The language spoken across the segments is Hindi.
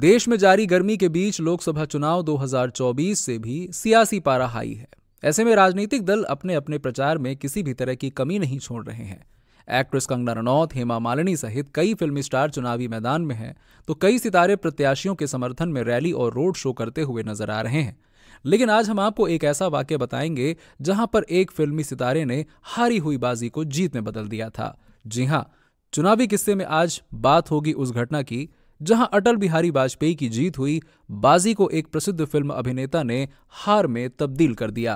देश में जारी गर्मी के बीच लोकसभा चुनाव 2024 से भी सियासी पारा हाई है। ऐसे में राजनीतिक दल अपने अपने प्रचार में किसी भी तरह की कमी नहीं छोड़ रहे हैं। एक्ट्रेस कंगना रनौत, हेमा मालिनी सहित कई फिल्मी स्टार चुनावी मैदान में हैं, तो कई सितारे प्रत्याशियों के समर्थन में रैली और रोड शो करते हुए नजर आ रहे हैं। लेकिन आज हम आपको एक ऐसा वाक्य बताएंगे जहां पर एक फिल्मी सितारे ने हारी हुई बाजी को जीत में बदल दिया था। जी हां, चुनावी किस्से में आज बात होगी उस घटना की जहां अटल बिहारी वाजपेयी की जीत हुई बाजी को एक प्रसिद्ध फिल्म अभिनेता ने हार में तब्दील कर दिया।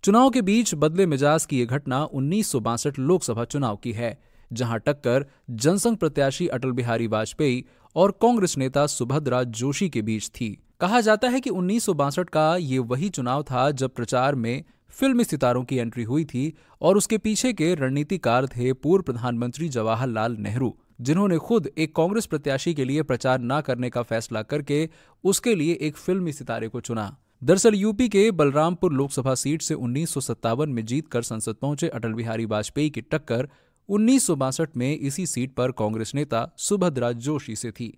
चुनाव के बीच बदले मिजाज की यह घटना 1962 लोकसभा चुनाव की है, जहां टक्कर जनसंघ प्रत्याशी अटल बिहारी वाजपेयी और कांग्रेस नेता सुभद्रा जोशी के बीच थी। कहा जाता है कि 1962 का ये वही चुनाव था जब प्रचार में फिल्मी सितारों की एंट्री हुई थी और उसके पीछे के रणनीतिकार थे पूर्व प्रधानमंत्री जवाहरलाल नेहरू, जिन्होंने खुद एक कांग्रेस प्रत्याशी के लिए प्रचार न करने का फैसला करके उसके लिए एक फिल्मी सितारे को चुना। दरअसल यूपी के बलरामपुर लोकसभा सीट से 1957 में जीतकर संसद पहुंचे अटल बिहारी वाजपेयी की टक्कर 1962 में इसी सीट पर कांग्रेस नेता सुभद्रा जोशी से थी।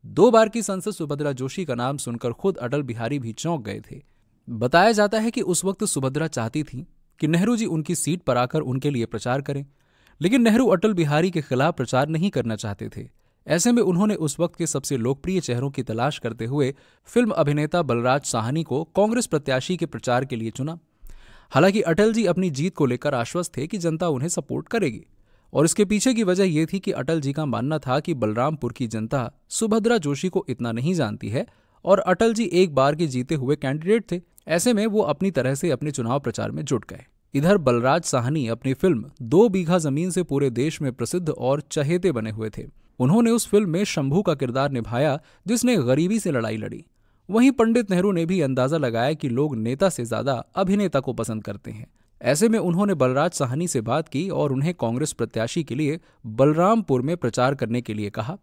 2 बार की संसद सुभद्रा जोशी का नाम सुनकर खुद अटल बिहारी भी चौंक गए थे। बताया जाता है कि उस वक्त सुभद्रा चाहती थी कि नेहरू जी उनकी सीट पर आकर उनके लिए प्रचार करें, लेकिन नेहरू अटल बिहारी के खिलाफ प्रचार नहीं करना चाहते थे। ऐसे में उन्होंने उस वक्त के सबसे लोकप्रिय चेहरों की तलाश करते हुए फिल्म अभिनेता बलराज साहनी को कांग्रेस प्रत्याशी के प्रचार के लिए चुना। हालांकि अटल जी अपनी जीत को लेकर आश्वस्त थे कि जनता उन्हें सपोर्ट करेगी, और इसके पीछे की वजह यह थी कि अटल जी का मानना था कि बलरामपुर की जनता सुभद्रा जोशी को इतना नहीं जानती है और अटल जी एक बार के जीते हुए कैंडिडेट थे। ऐसे में वो अपनी तरह से अपने चुनाव प्रचार में जुट गए। इधर बलराज साहनी अपनी फिल्म 2 बीघा जमीन से पूरे देश में प्रसिद्ध और चहेते बने हुए थे। उन्होंने उस फिल्म में शंभू का किरदार निभाया जिसने गरीबी से लड़ाई लड़ी। वहीं पंडित नेहरू ने भी अंदाजा लगाया कि लोग नेता से ज्यादा अभिनेता को पसंद करते हैं। ऐसे में उन्होंने बलराज साहनी से बात की और उन्हें कांग्रेस प्रत्याशी के लिए बलरामपुर में प्रचार करने के लिए कहा।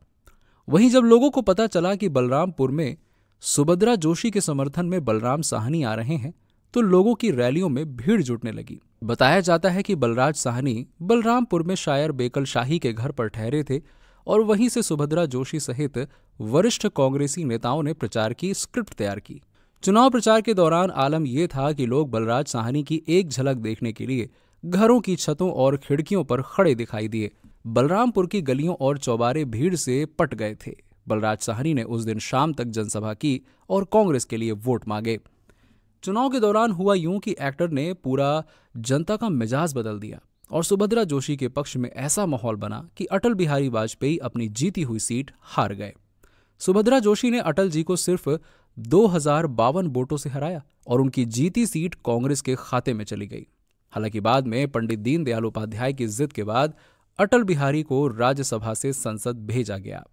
वहीं जब लोगों को पता चला कि बलरामपुर में सुभद्रा जोशी के समर्थन में बलराम साहनी आ रहे हैं, तो लोगों की रैलियों में भीड़ जुटने लगी। बताया जाता है कि बलराज साहनी बलरामपुर में शायर बेकल शाही के घर पर ठहरे थे और वहीं से सुभद्रा जोशी सहित वरिष्ठ कांग्रेसी नेताओं ने प्रचार की स्क्रिप्ट तैयार की। चुनाव प्रचार के दौरान आलम यह था कि लोग बलराज साहनी की एक झलक देखने के लिए घरों की छतों और खिड़कियों पर खड़े दिखाई दिए। बलरामपुर की गलियों और चौबारे भीड़ से पट गए थे। बलराज साहनी ने उस दिन शाम तक जनसभा की और कांग्रेस के लिए वोट मांगे। चुनाव के दौरान हुआ यूं कि एक्टर ने पूरा जनता का मिजाज बदल दिया और सुभद्रा जोशी के पक्ष में ऐसा माहौल बना कि अटल बिहारी वाजपेयी अपनी जीती हुई सीट हार गए। सुभद्रा जोशी ने अटल जी को सिर्फ 2052 वोटों से हराया और उनकी जीती सीट कांग्रेस के खाते में चली गई। हालांकि बाद में पंडित दीनदयाल उपाध्याय की जिद के बाद अटल बिहारी को राज्यसभा से संसद भेजा गया।